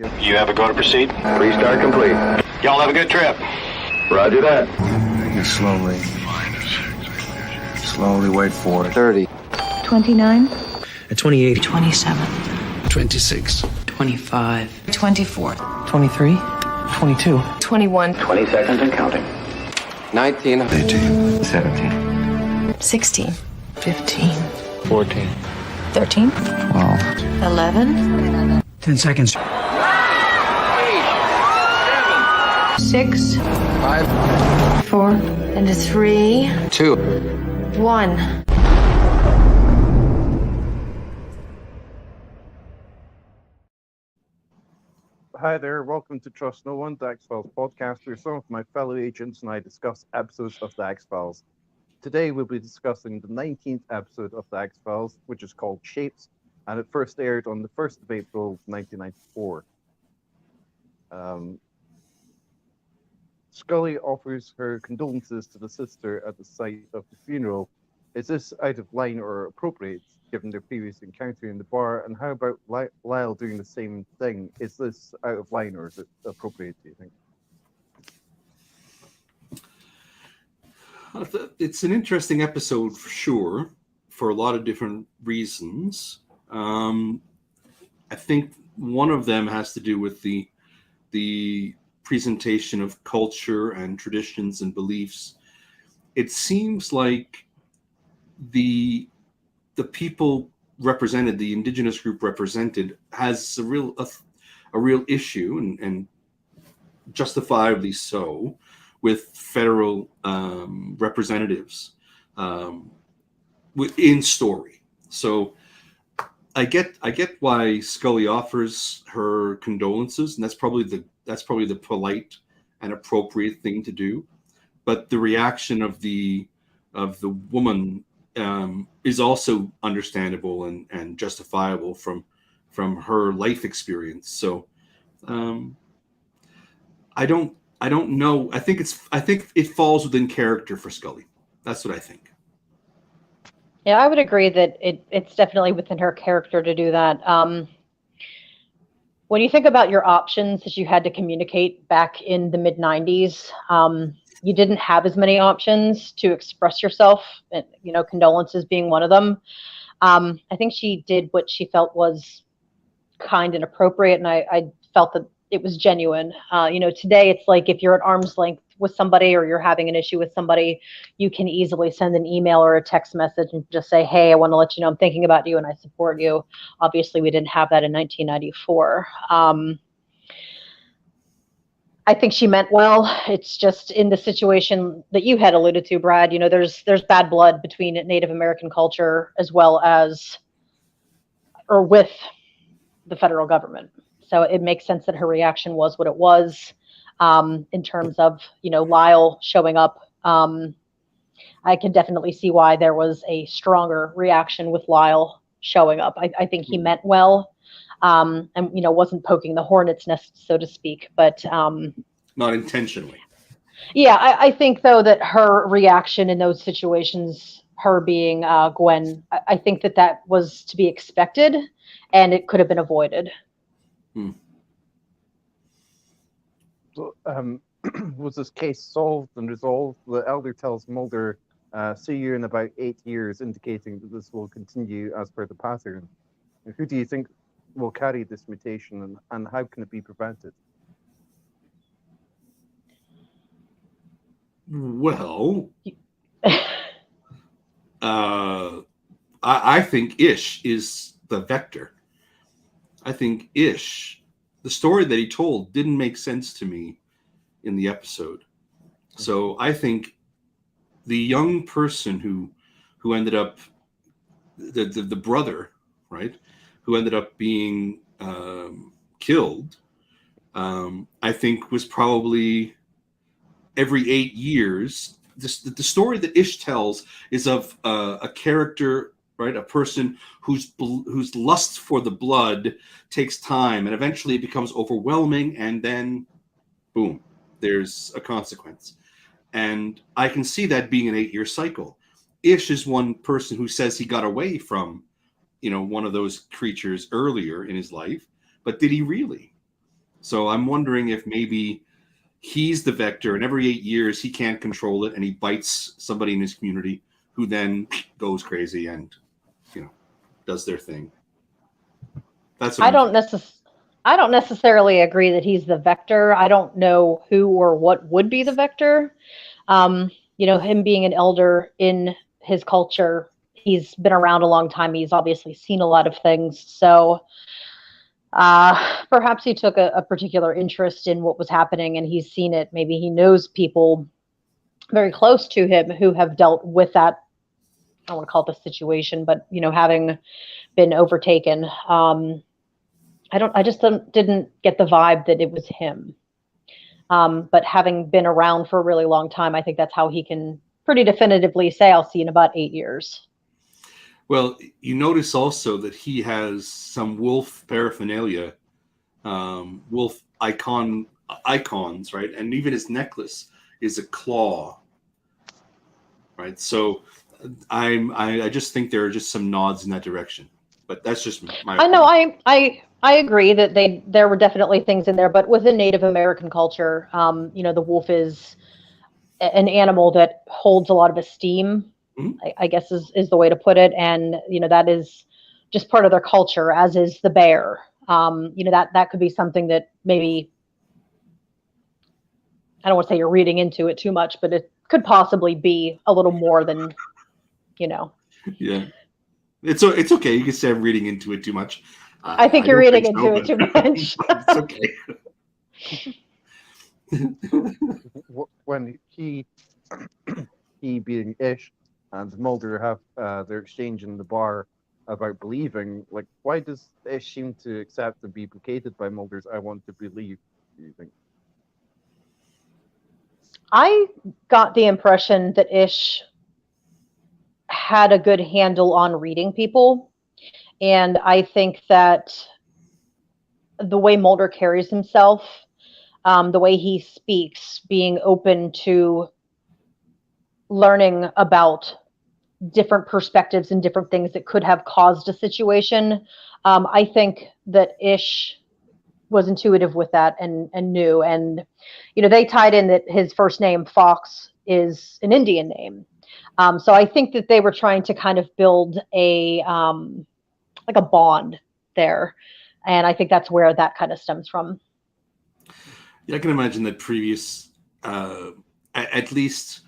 You have a go to proceed? Restart complete. Y'all have a good trip. Roger that. You slowly wait for it. 30. 29. At 28. 27. 26. 25. 24. 23. 22. 21. 20 seconds and counting. 19. 18. 17. 16. 15. 14. 13. 12. 11. 10 seconds. 6. 5. 4. And a 3. 2. 1. Hi there, welcome to Trust No One, the X-Files podcast, where some of my fellow agents and I discuss episodes of the X-Files. Today we'll be discussing the 19th episode of the X-Files, which is called Shapes, and it first aired on the 1st of April 1994. Scully offers her condolences to the sister at the site of the funeral. Is this out of line or appropriate, given their previous encounter in the bar? And how about Lyle doing the same thing? Is this out of line or is it appropriate, do you think? It's an interesting episode for sure, for a lot of different reasons. I think one of them has to do with the presentation of culture and traditions and beliefs. It seems like the people represented, the indigenous group represented, has a real issue, and justifiably so, with federal representatives in story. So I get why Scully offers her condolences, and that's probably the polite and appropriate thing to do. But the reaction of the woman is also understandable and justifiable from her life experience. So I don't know. I think it falls within character for Scully. That's what I think. Yeah, I would agree that it's definitely within her character to do that. When you think about your options that you had to communicate back in the mid-90s, you didn't have as many options to express yourself, and, condolences being one of them. I think she did what she felt was kind and appropriate, and I felt that it was genuine. Today it's like if you're at arm's length with somebody or you're having an issue with somebody, you can easily send an email or a text message and just say, hey, I want to let you know I'm thinking about you and I support you. Obviously, we didn't have that in 1994. I think she meant well. It's just in the situation that you had alluded to, Brad, there's bad blood between Native American culture as well as, or with the federal government. So it makes sense that her reaction was what it was. In terms of, Lyle showing up, I can definitely see why there was a stronger reaction with Lyle showing up. I think he meant well, and, wasn't poking the hornet's nest, so to speak, but Not intentionally. Yeah, I think, though, that her reaction in those situations, her being Gwen, I think that was to be expected, and it could have been avoided. So, was this case solved and resolved? The elder tells Mulder, see you in about 8 years, indicating that this will continue as per the pattern. And who do you think will carry this mutation, and how can it be prevented? Well, I think Ish is the vector. I think Ish, the story that he told didn't make sense to me in the episode. So I think the young person who ended up, the brother, right, who ended up being killed, I think was probably every 8 years. The story that Ish tells is of a character, right, a person whose lust for the blood takes time, and eventually it becomes overwhelming, and then, boom, there's a consequence. And I can see that being an 8-year cycle. Ish is one person who says he got away from, one of those creatures earlier in his life, but did he really? So I'm wondering if maybe he's the vector, and every 8 years he can't control it, and he bites somebody in his community who then goes crazy and, does their thing. That's what I don't necessarily agree that he's the vector. I don't know who or what would be the vector. Him being an elder in his culture, he's been around a long time. He's obviously seen a lot of things. So perhaps he took a particular interest in what was happening and he's seen it. Maybe he knows people very close to him who have dealt with that. I don't want to call it the situation, but, having been overtaken. I just didn't get the vibe that it was him. But having been around for a really long time, I think that's how he can pretty definitively say, I'll see you in about 8 years. Well, you notice also that he has some wolf paraphernalia, wolf icons, right? And even his necklace is a claw, right? So I just think there are just some nods in that direction. But that's just my opinion. I agree that there were definitely things in there, but within Native American culture, the wolf is an animal that holds a lot of esteem, I guess is the way to put it. And, that is just part of their culture, as is the bear. That could be something that maybe, I don't want to say you're reading into it too much, but it could possibly be a little more than, Yeah. It's okay. You can say I'm reading into it too much. I think you're reading into it too much. It's okay. When he being Ish and Mulder have their exchange in the bar about believing, like, why does Ish seem to accept and be placated by Mulder's "I want to believe"? Do you think? I got the impression that Ish had a good handle on reading people. And I think that the way Mulder carries himself, the way he speaks, being open to learning about different perspectives and different things that could have caused a situation, I think that Ish was intuitive with that and knew. And, they tied in that his first name, Fox, is an Indian name. So I think that they were trying to kind of build a bond there. And I think that's where that kind of stems from. Yeah, I can imagine that previous, at least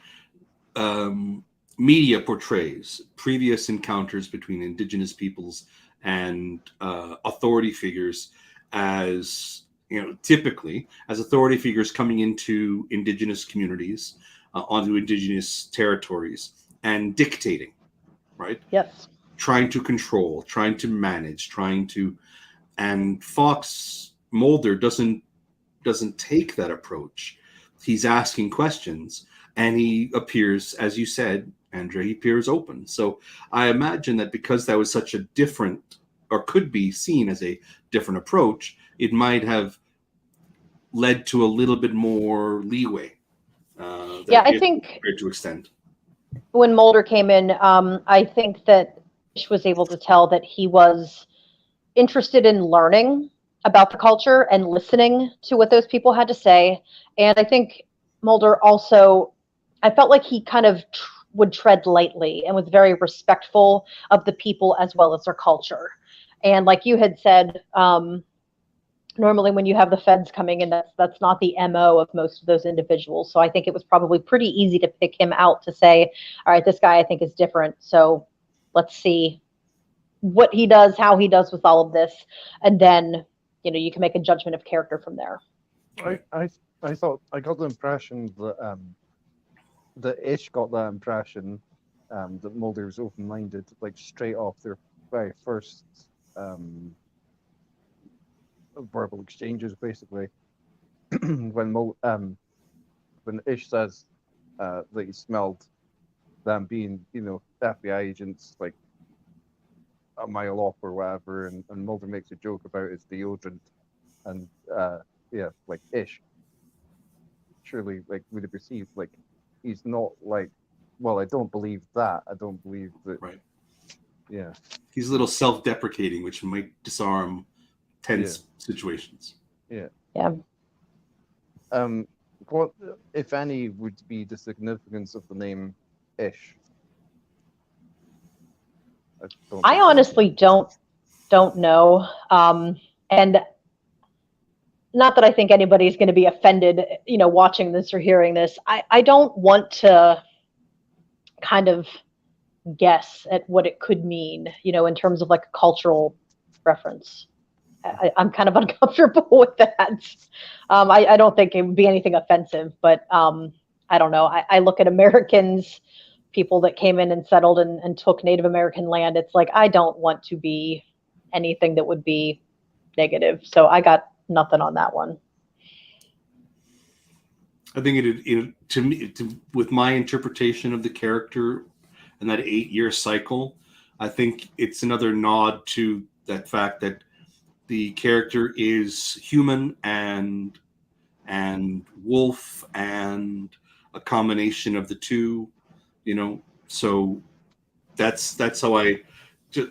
media portrays previous encounters between indigenous peoples and authority figures as, typically as authority figures coming into indigenous communities, onto indigenous territories and dictating, right? Yes. Trying to control, trying to manage, and Fox Mulder doesn't take that approach. He's asking questions, and he appears, as you said, Andre, he appears open. So I imagine that because that was such a different, or could be seen as a different approach, it might have led to a little bit more leeway. I think to extend. When Mulder came in, I think that Ish was able to tell that he was interested in learning about the culture and listening to what those people had to say. And I think Mulder also, I felt like he kind of would tread lightly and was very respectful of the people as well as their culture. And like you had said, normally when you have the feds coming in, that's not the MO of most of those individuals. So I think it was probably pretty easy to pick him out to say, all right, this guy I think is different. So let's see what he does, how he does with all of this. And then, you can make a judgment of character from there. I thought I got the impression that that Ish got that impression that Mulder was open-minded, like straight off their very first verbal exchanges, basically. when Ish says that he smelled them being, FBI agents, like a mile off or whatever, and Mulder makes a joke about his deodorant, and like Ish surely would have perceived he's not well, I don't believe that. I don't believe that. Right. Yeah. He's a little self-deprecating, which might disarm tense situations. Yeah. Yeah. What, if any, would be the significance of the name Ish? I honestly don't know. And not that I think anybody's going to be offended, watching this or hearing this. I don't want to kind of guess at what it could mean, in terms of like a cultural reference. I'm kind of uncomfortable with that. I don't think it would be anything offensive, but I don't know. I look at Americans, people that came in and settled and took Native American land. It's like, I don't want to be anything that would be negative. So I got nothing on that one. I think to me, with my interpretation of the character and that 8-year cycle, I think it's another nod to that fact that the character is human and wolf and a combination of the two, So that's how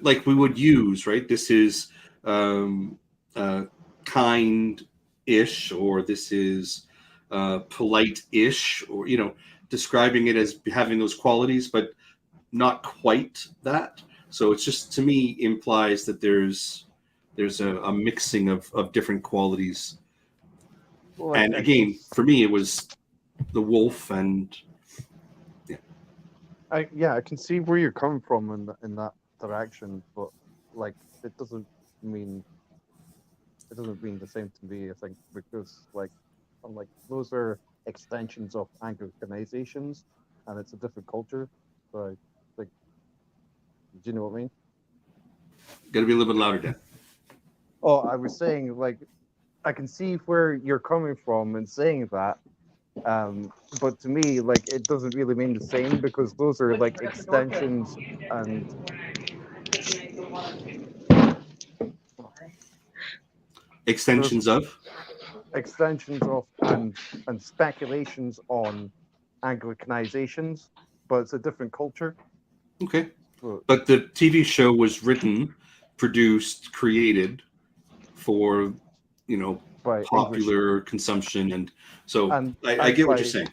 like we would use, right? This is kind-ish, or this is polite-ish, or describing it as having those qualities, but not quite that. So it's just, to me, implies that there's a mixing of different qualities. Well, and again, for me, it was the wolf, and I can see where you're coming from in that direction, but like it doesn't mean the same to me, I think, because I'm like those are extensions of Anglicanizations, and it's a different culture. So do you know what I mean? Got to be a little bit louder, Dan. Oh, I was saying, like, I can see where you're coming from in saying that, but to me, like, it doesn't really mean the same, because those are like extensions and extensions of and speculations on Anglicanizations, but it's a different culture. Okay. But the TV show was written, produced, created for, by popular English consumption, and so I get what you're saying.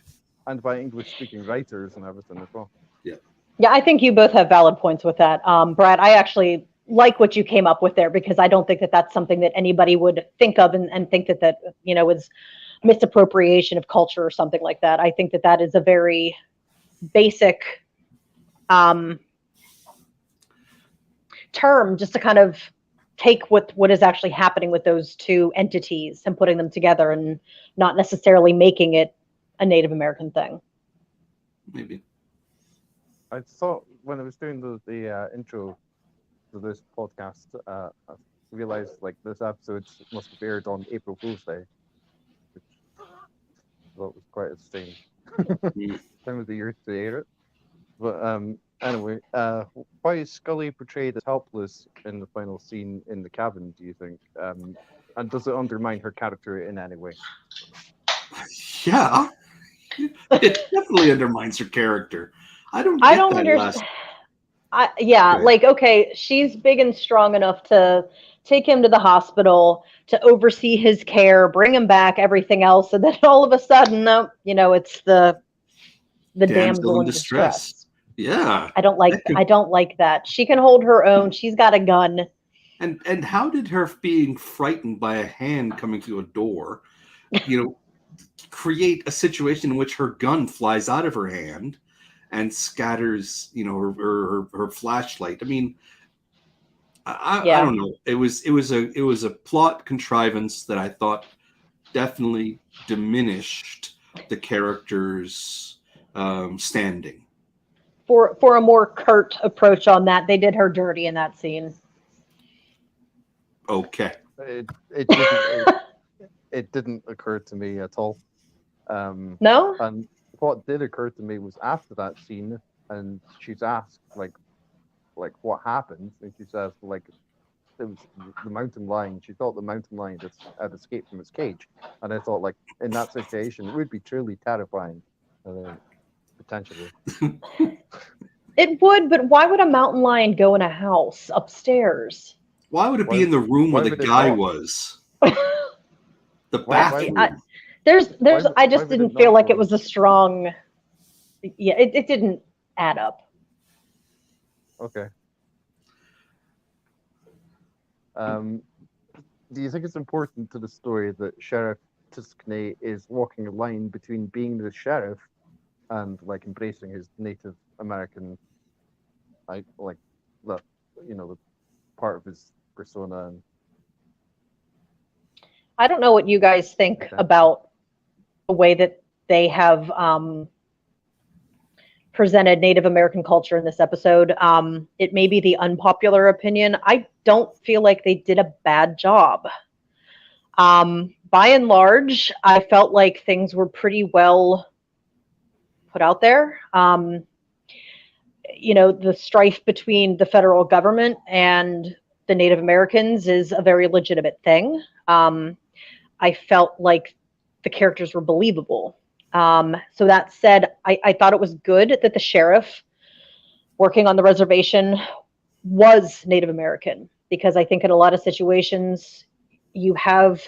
And by English-speaking writers and everything as well. Yeah. Yeah, I think you both have valid points with that. Brad, I actually like what you came up with there, because I don't think that that's something that anybody would think of and think that is misappropriation of culture or something like that. I think that that is a very basic term, just to kind of take what is actually happening with those two entities and putting them together, and not necessarily making it a Native American thing. Maybe. I thought when I was doing the intro to this podcast, I realized like this episode must have aired on April Fool's Day, which I thought was quite a strange time of the year to air it. But anyway, why is Scully portrayed as helpless in the final scene in the cabin, do you think? And does it undermine her character in any way? Yeah, it definitely undermines her character. I don't understand. Okay, she's big and strong enough to take him to the hospital, to oversee his care, bring him back, everything else, and then all of a sudden, it's the damsel in distress. Yeah, I don't like that. She can hold her own. She's got a gun. And how did her being frightened by a hand coming through a door, create a situation in which her gun flies out of her hand and scatters, her flashlight? I mean, I don't know. It was a plot contrivance that I thought definitely diminished the character's standing. For a more curt approach on that, they did her dirty in that scene. Okay. It didn't occur to me at all. No? And what did occur to me was after that scene, and she's asked like what happened, and she says like it was the mountain lion. She thought the mountain lion had escaped from its cage, and I thought like in that situation it would be truly terrifying, potentially. It would, but why would a mountain lion go in a house upstairs? Why would it be in the room where the guy was? The Why- bathroom. There's Why- I why just would it didn't not feel like it work? was a strong. Yeah, it didn't add up. Okay. Do you think it's important to the story that Sheriff Tiskney is walking a line between being the sheriff and like embracing his Native American, like the the part of his persona? And I don't know what you guys think Okay. about the way that they have presented Native American culture in this episode. It may be the unpopular opinion. I don't feel like they did a bad job. By and large, I felt like things were pretty well put out there. The strife between the federal government and the Native Americans is a very legitimate thing. I felt like the characters were believable. So that said, I thought it was good that the sheriff working on the reservation was Native American, because I think in a lot of situations you have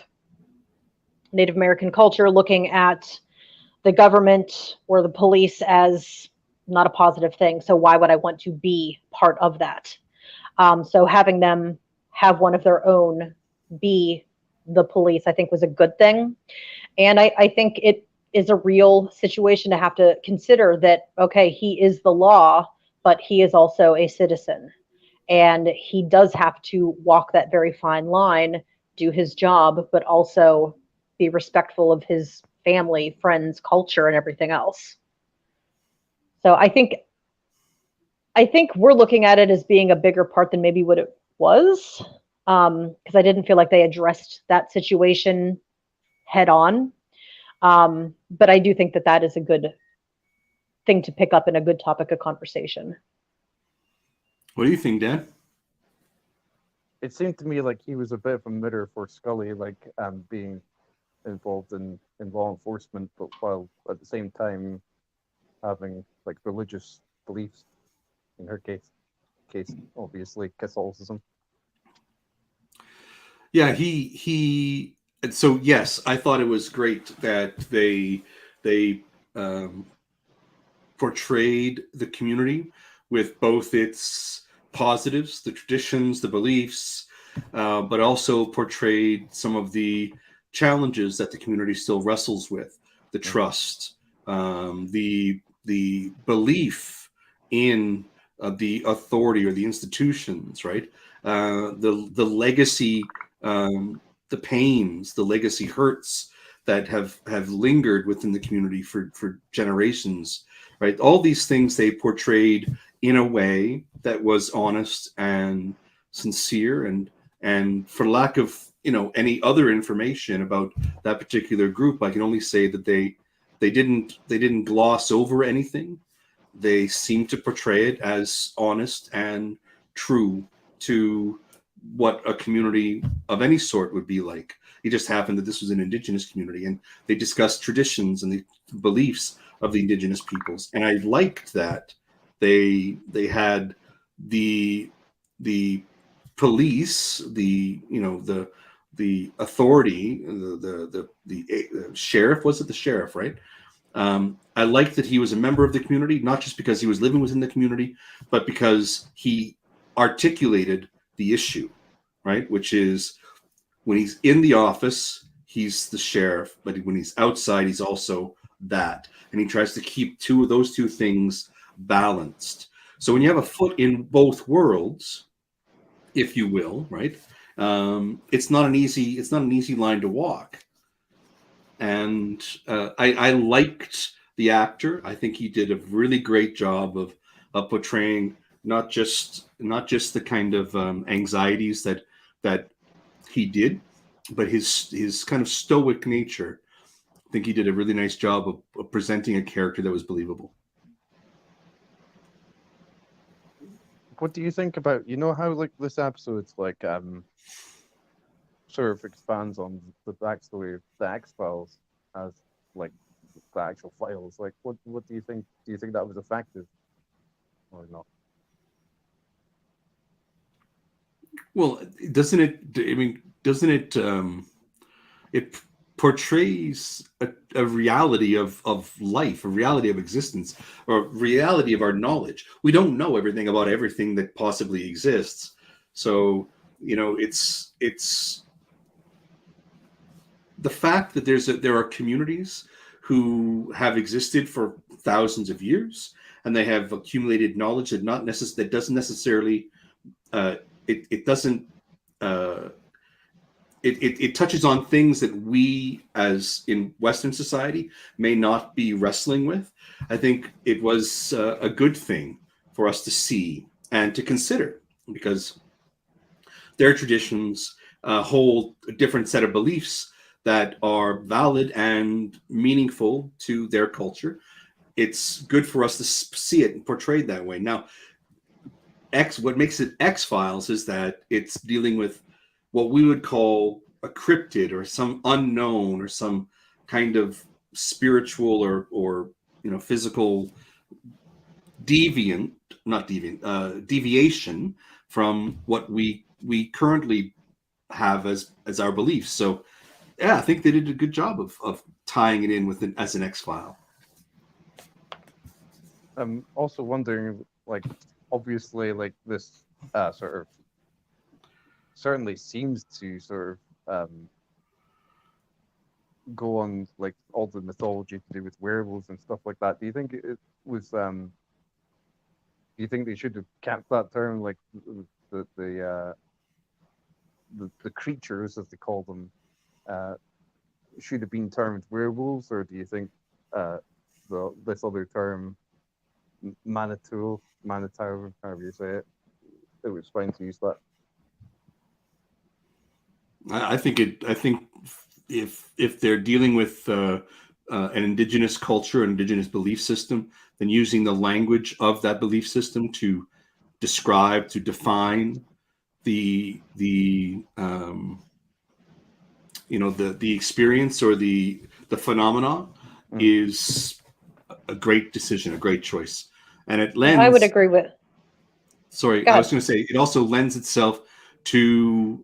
Native American culture looking at the government or the police as not a positive thing. So why would I want to be part of that? So having them have one of their own be the police, I think was a good thing. And I think it is a real situation to have to consider that, okay, he is the law, but he is also a citizen. And he does have to walk that very fine line, do his job, but also be respectful of his family, friends, culture, and everything else. So I think we're looking at it as being a bigger part than maybe what it was, because I didn't feel like they addressed that situation head on. But I do think that is a good thing to pick up and a good topic of conversation. What do you think, Dan? it seemed to me like he was a bit of a mirror for Scully, like being involved in law enforcement, but while at the same time having like religious beliefs. In her case obviously Catholicism. Yeah, he. So yes, I thought it was great that they portrayed the community with both its positives, the traditions, the beliefs, but also portrayed some of the challenges that the community still wrestles with: the trust, the belief in the authority or the institutions, right? The legacy, the pains, the legacy hurts that have lingered within the community for generations, right? All these things they portrayed in a way that was honest and sincere, and for lack of any other information about that particular group, I can only say that they didn't gloss over anything. They seem to portray it as honest and true to what a community of any sort would be like. It just happened that this was an Indigenous community, and they discussed traditions and the beliefs of the Indigenous peoples. And I liked that they had the police, the authority, the sheriff. Was it the sheriff, right? I liked that he was a member of the community, not just because he was living within the community, but because he articulated the issue, right? Which is when he's in the office, he's the sheriff, but when he's outside, he's also that. And he tries to keep those two things balanced. So when you have a foot in both worlds, if you will, right? It's not an easy line to walk. And I liked the actor. I think he did a really great job of portraying not just the kind of anxieties that he did, but his kind of stoic nature. I think he did a really nice job of presenting a character that was believable. What do you think about how like this episode's like sort of expands on the backstory of the X-Files as like the actual files? Like what do you think? Do you think that was effective or not? Well, doesn't it? I mean, doesn't it? It portrays a reality of life, a reality of existence, or reality of our knowledge. We don't know everything about everything that possibly exists. So, it's the fact that there are communities who have existed for thousands of years, and they have accumulated knowledge that doesn't necessarily it touches on things that we, as in Western society, may not be wrestling with. I think it was a good thing for us to see and to consider, because their traditions hold a different set of beliefs that are valid and meaningful to their culture. It's good for us to see it and portrayed that way. Now, what makes it X-Files is that it's dealing with what we would call a cryptid, or some unknown, or some kind of spiritual or physical deviation from what we currently have as our beliefs. So yeah, I think they did a good job of tying it in with as an X-File. I'm also wondering, like, obviously, like, this sort of certainly seems to sort of go on, like, all the mythology to do with werewolves and stuff like that. Do you think it was do you think they should have kept that term, like the creatures, as they call them, should have been termed werewolves? Or do you think this other term, Manitou, however you say it, it was fine to use that? I think if they're dealing with an indigenous culture, an indigenous belief system, then using the language of that belief system to describe, to define the experience or the phenomena is a great decision, a great choice. And it lends. I would agree with. Sorry, I was going to say it also lends itself to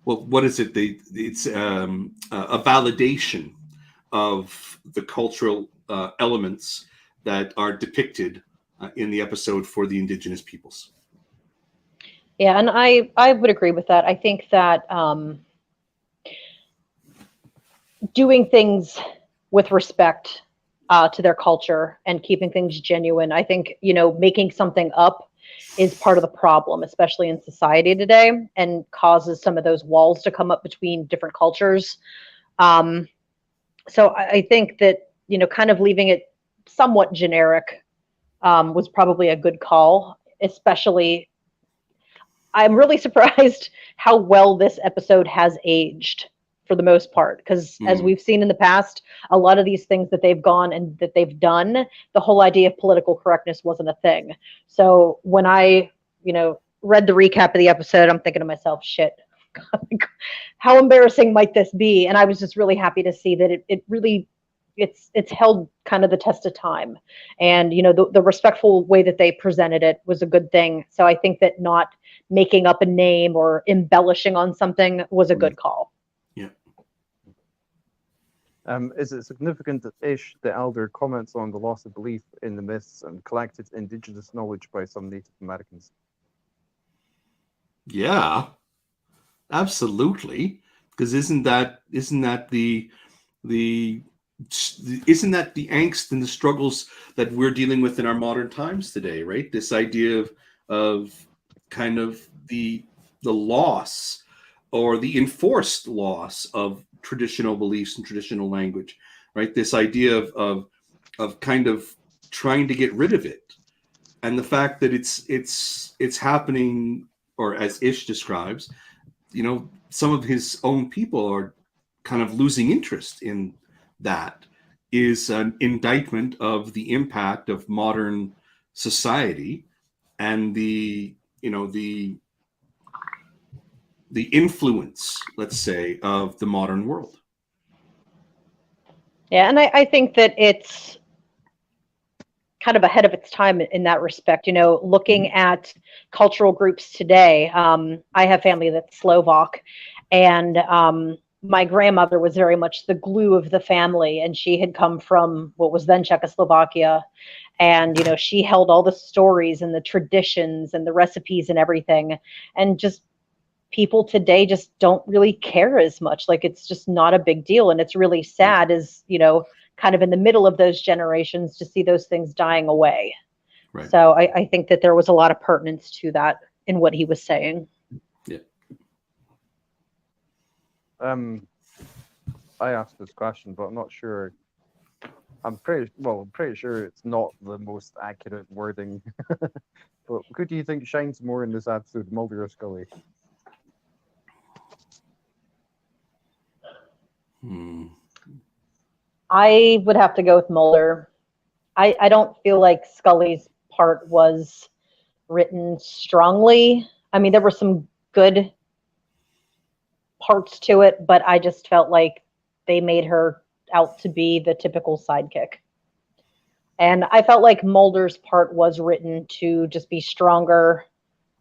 what is it? It's a validation of the cultural elements that are depicted in the episode for the indigenous peoples. Yeah, and I would agree with that. I think that doing things with respect to their culture and keeping things genuine, I think, making something up is part of the problem, especially in society today, and causes some of those walls to come up between different cultures. So I think that, kind of leaving it somewhat generic was probably a good call. Especially, I'm really surprised how well this episode has aged for the most part, because as we've seen in the past, a lot of these things that they've gone and that they've done, the whole idea of political correctness wasn't a thing. So when I, read the recap of the episode, I'm thinking to myself, shit, how embarrassing might this be? And I was just really happy to see that it really, it's held kind of the test of time. And, the respectful way that they presented it was a good thing. So I think that not making up a name or embellishing on something was a good call. Is it significant that Ish, the elder, comments on the loss of belief in the myths and collected indigenous knowledge by some Native Americans? Yeah, absolutely. Because isn't that the angst and the struggles that we're dealing with in our modern times today, right? This idea of kind of the loss or the enforced loss of traditional beliefs and traditional language, right? This idea of kind of trying to get rid of it, and the fact that it's happening, or as Ish describes, some of his own people are kind of losing interest in that, is an indictment of the impact of modern society and the influence, let's say, of the modern world. Yeah, and I think that it's kind of ahead of its time in that respect. Looking at cultural groups today, I have family that's Slovak, and my grandmother was very much the glue of the family, and she had come from what was then Czechoslovakia. And, she held all the stories and the traditions and the recipes and everything. And just people today just don't really care as much. Like, it's just not a big deal. And it's really sad as, kind of in the middle of those generations to see those things dying away. Right. So I think that there was a lot of pertinence to that in what he was saying. Yeah. I asked this question, but I'm not sure. I'm pretty sure it's not the most accurate wording. But who do you think shines more in this episode, Mulder or Scully? I would have to go with Mulder. I don't feel like Scully's part was written strongly. I mean, there were some good parts to it, but I just felt like they made her out to be the typical sidekick. And I felt like Mulder's part was written to just be stronger,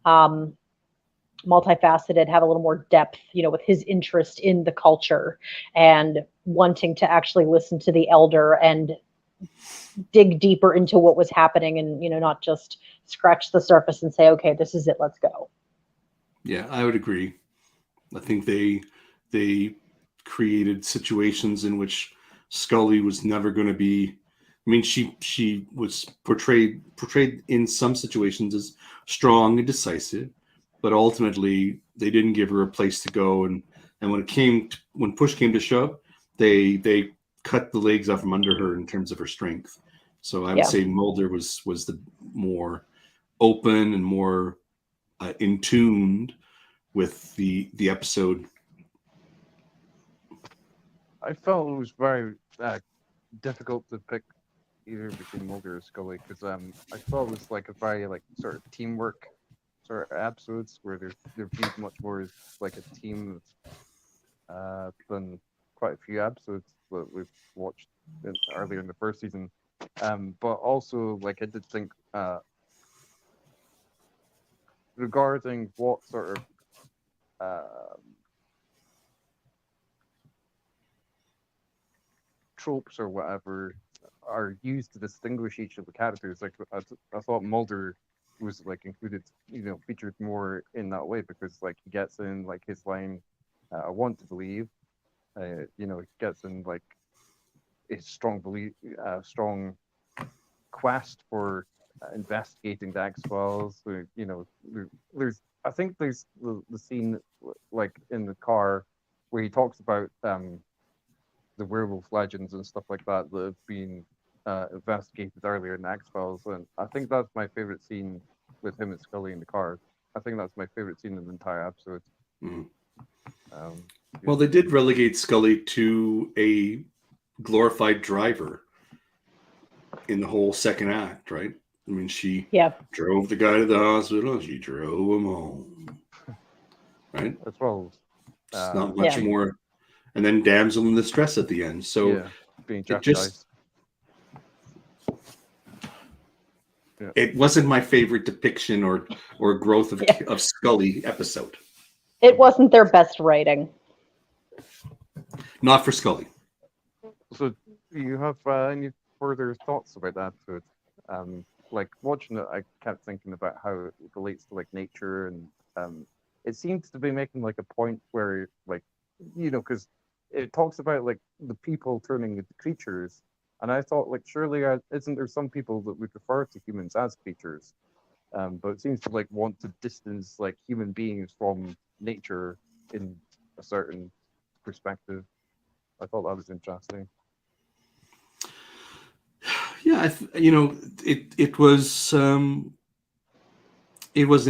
multifaceted, have a little more depth, with his interest in the culture and wanting to actually listen to the elder and dig deeper into what was happening and, not just scratch the surface and say, okay, this is it, let's go. Yeah, I would agree. I think they created situations in which Scully was never going to be. I mean, she was portrayed in some situations as strong and decisive, but ultimately they didn't give her a place to go. And when push came to shove, they cut the legs off from under her in terms of her strength. So I would say Mulder was the more open and more in tuned with the episode. I felt it was very difficult to pick either between Mulder or Scully because I thought it was like a very sort of teamwork sort of episodes where they're viewed much more as like a team than quite a few episodes that we've watched earlier in the first season. But also, I did think regarding what sort of tropes or whatever are used to distinguish each of the characters. I thought Mulder was included, featured more in that way because he gets in his line, "I want to believe," he gets in a strong belief, strong quest for investigating the X-Files. There's I think there's the scene in the car where he talks about the werewolf legends and stuff like that that have been investigated earlier in the X-Files, and I think that's my favorite scene with him and Scully in the car. I think that's my favorite scene in the entire episode. Well, they did relegate Scully to a glorified driver in the whole second act, right? I mean, she drove the guy to the hospital. She drove him home, right? As well. It's not much more. And then damsel in distress at the end. So being it wasn't my favorite depiction or growth of Scully episode. It wasn't their best writing. Not for Scully. So, do you have any further thoughts about that episode? Watching it, I kept thinking about how it relates to nature, and it seems to be making a point where because it talks about the people turning into creatures, and I thought surely isn't there some people that would refer to humans as creatures, but it seems to want to distance human beings from nature in a certain perspective. I thought that was interesting. Yeah, it was an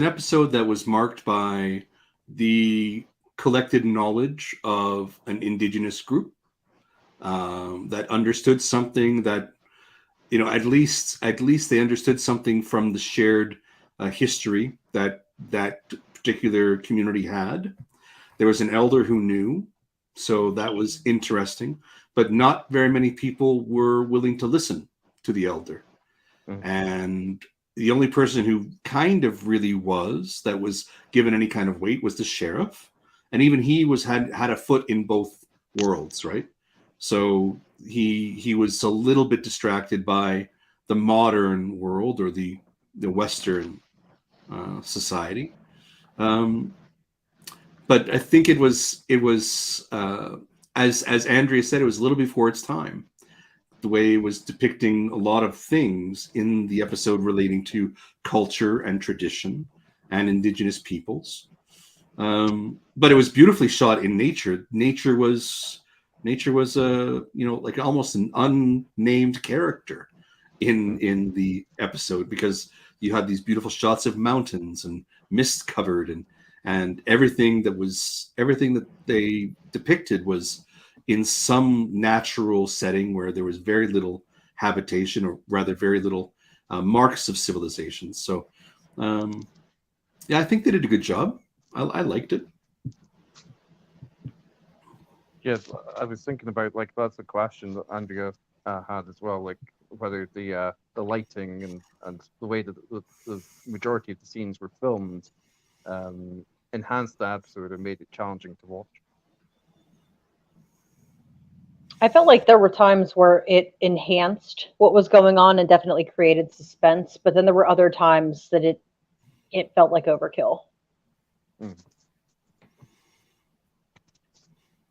episode that was marked by the collected knowledge of an indigenous group that understood something that at least they understood something from the shared history that particular community had. There was an elder who knew, so that was interesting, but not very many people were willing to listen to the elder. And the only person who kind of really that was given any kind of weight was the sheriff, and even he had a foot in both worlds, right? So he was a little bit distracted by the modern world or the Western society. But I think it was as Andrea said, it was a little before its time. The way it was depicting a lot of things in the episode relating to culture and tradition and indigenous peoples. But it was beautifully shot in nature. Nature was a like almost an unnamed character in the episode, because you had these beautiful shots of mountains and mist covered, and everything that they depicted was in some natural setting where there was very little habitation, or rather very little marks of civilization. So yeah, I think they did a good job. I liked it. Yes, I was thinking about, like, that's a question that Andrea had as well, like whether the lighting and the way that the majority of the scenes were filmed enhanced the episode and made it challenging to watch. I felt like there were times where it enhanced what was going on and definitely created suspense, but then there were other times that it felt like overkill.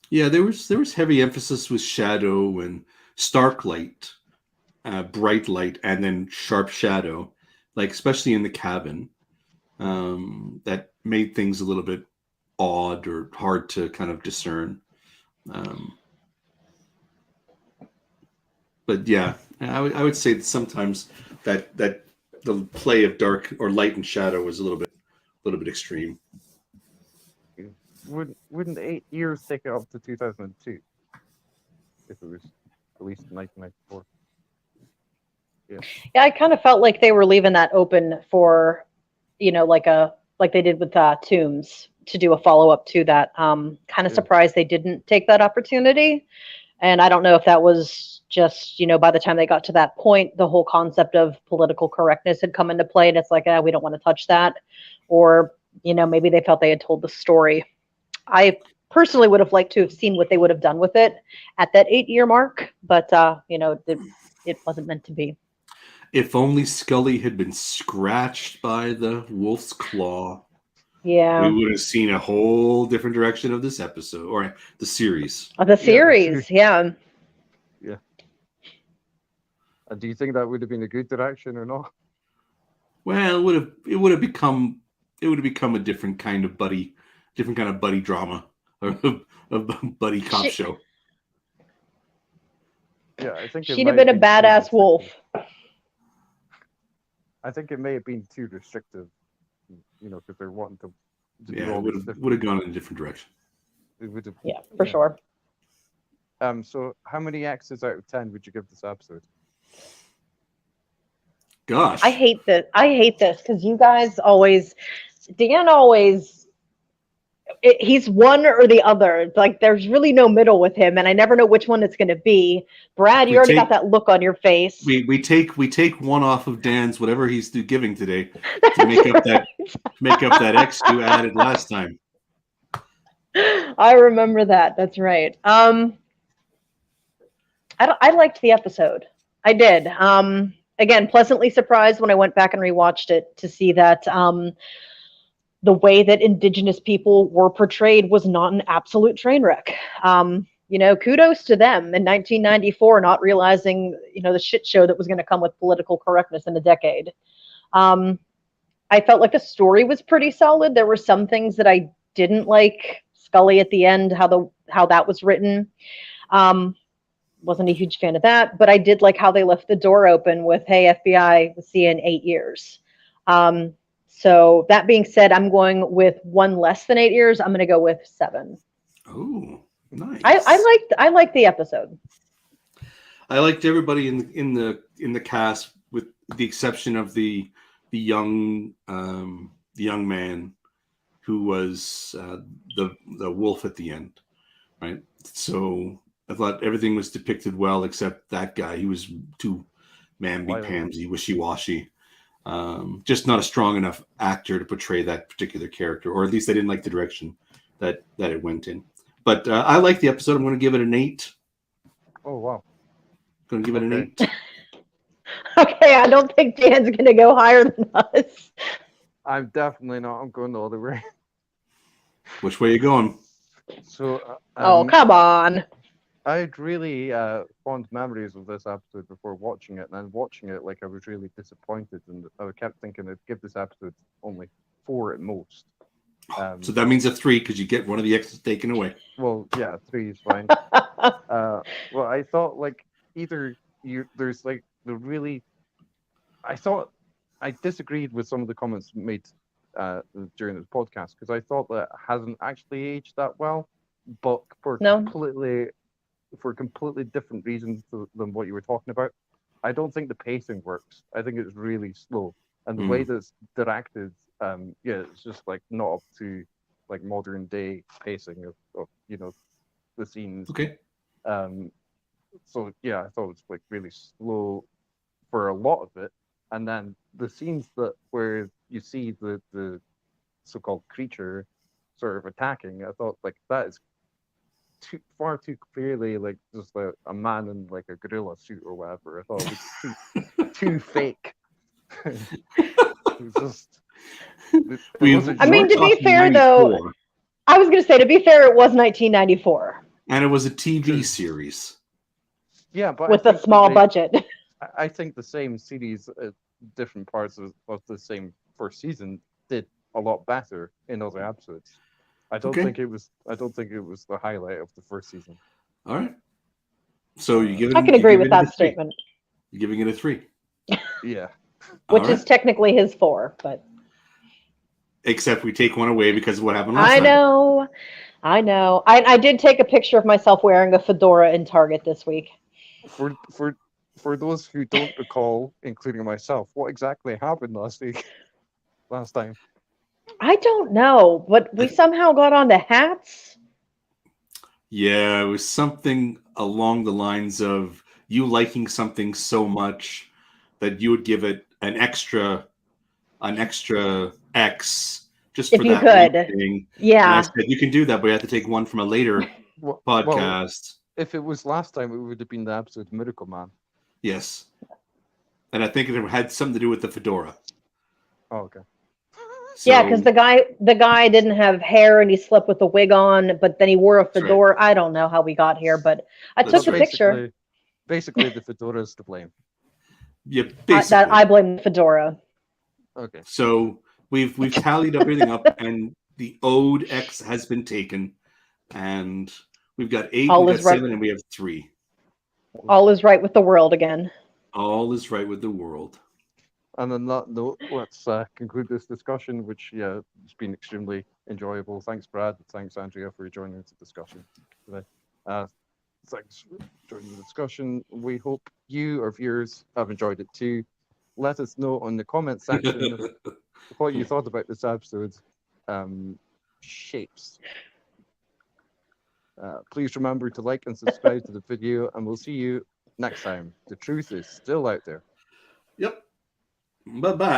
Yeah, there was heavy emphasis with shadow and stark light, bright light, and then sharp shadow, like especially in the cabin. That made things a little bit odd or hard to kind of discern. But yeah, I would say that sometimes that the play of dark or light and shadow was a little bit extreme. Wouldn't 8 years take it up to 2002 if it was released in 1994? Yeah, I kind of felt like they were leaving that open for, like they did with Tombs, to do a follow-up to that. Kind of surprised they didn't take that opportunity. And I don't know if that was just, by the time they got to that point, the whole concept of political correctness had come into play, and it's like, we don't want to touch that. Or, maybe they felt they had told the story. I personally would have liked to have seen what they would have done with it at that 8-year mark, but, it wasn't meant to be. If only Scully had been scratched by the wolf's claw. Yeah. We would have seen a whole different direction of this episode, or the series. The series, yeah. Yeah. Do you think that would have been a good direction or not? Well, it would have become a different kind of buddy drama, or a buddy cop show. Yeah, I think she'd have been a badass wolf. I think it may have been too restrictive, because they're wanting to yeah, it would have gone in a different direction. It would have, yeah, for sure. So how many X's out of 10 would you give this episode? Gosh, I hate this because you guys Dan always, he's one or the other. Like, there's really no middle with him, and I never know which one it's going to be. Brad, you already got that look on your face. We take one off of Dan's whatever he's giving today to make up that X you added last time. I remember that. That's right. I liked the episode. I did. Again, pleasantly surprised when I went back and rewatched it to see that the way that Indigenous people were portrayed was not an absolute train wreck. Kudos to them in 1994, not realizing, the shit show that was going to come with political correctness in a decade. I felt like the story was pretty solid. There were some things that I didn't like. Scully at the end, how that was written. Wasn't a huge fan of that, but I did like how they left the door open with, hey, FBI, we'll see you in 8 years. So that being said, I'm going with one less than 8 years. I'm going to go with 7. Oh, nice. I liked the episode. I liked everybody in the cast, with the exception of the young man who was the wolf at the end, right? So I thought everything was depicted well except that guy. He was too mamby-pamsy, wishy-washy. Just not a strong enough actor to portray that particular character, or at least I didn't like the direction that it went in. But I like the episode. I'm going to give it an 8. Oh wow. Going to give it an Okay. 8. Okay, I don't think Dan's going to go higher than us. I'm definitely not. I'm going the other way. Which way are you going? So, Oh, come on. I had really fond memories of this episode before watching it, and then watching it, like I was really disappointed, and I kept thinking I'd give this episode only 4 at most. So that means a 3 because you get one of the X's taken away. Well, yeah, 3 is fine. Well, I thought like either there's like the really. I thought I disagreed with some of the comments made during this podcast because I thought that it hasn't actually aged that well, but for No. completely different reasons than what you were talking about. I don't think the pacing works. I think it's really slow, and the way that it's directed, it's just like not up to like modern day pacing of the scenes. Okay. So yeah, I thought it was like really slow for a lot of it, and then the scenes where you see the so-called creature sort of attacking, I thought like that is far too clearly like just like a man in like a gorilla suit or whatever. I thought it was too fake. It was just. I mean, to be fair, though, I was going to say, to be fair, it was 1994. And it was a TV series. Yeah, but with a small budget. I think the same series at different parts of the same first season did a lot better in other episodes. I don't think it was the highlight of the first season. All right. So you give it. I can agree with that statement. You're giving it a 3. Yeah. Which is technically his 4, but. Except we take one away because of what happened last I time. know. I did take a picture of myself wearing a fedora in Target this week. For those who don't recall, including myself, what exactly happened last time? I don't know, but we somehow got onto hats. Yeah, it was something along the lines of you liking something so much that you would give it an extra X just If for you that could. thing. Yeah. And I said you can do that, but you have to take one from a later podcast. Well, if it was last time, it would have been the episode Miracle Man. Yes. And I think it had something to do with the fedora. Oh, okay. So, Yeah, because the guy didn't have hair and he slept with a wig on, but then he wore a fedora. Right. I don't know how we got here, but I took the picture. Basically, the fedora is to blame. Yeah, basically. I blame the fedora. Okay. So we've tallied everything up, and the owed X has been taken, and we've got 8, we've got 7, and we have 3. All is right with the world again. All is right with the world. And on that note, let's conclude this discussion, which it's been extremely enjoyable. Thanks, Brad. Thanks, Andrea, for joining the discussion today. Thanks for joining the discussion. We hope you, our viewers, have enjoyed it too. Let us know in the comment section what you thought about this episode. Shapes. Please remember to like and subscribe to the video, and we'll see you next time. The truth is still out there. Yep. Bye-bye.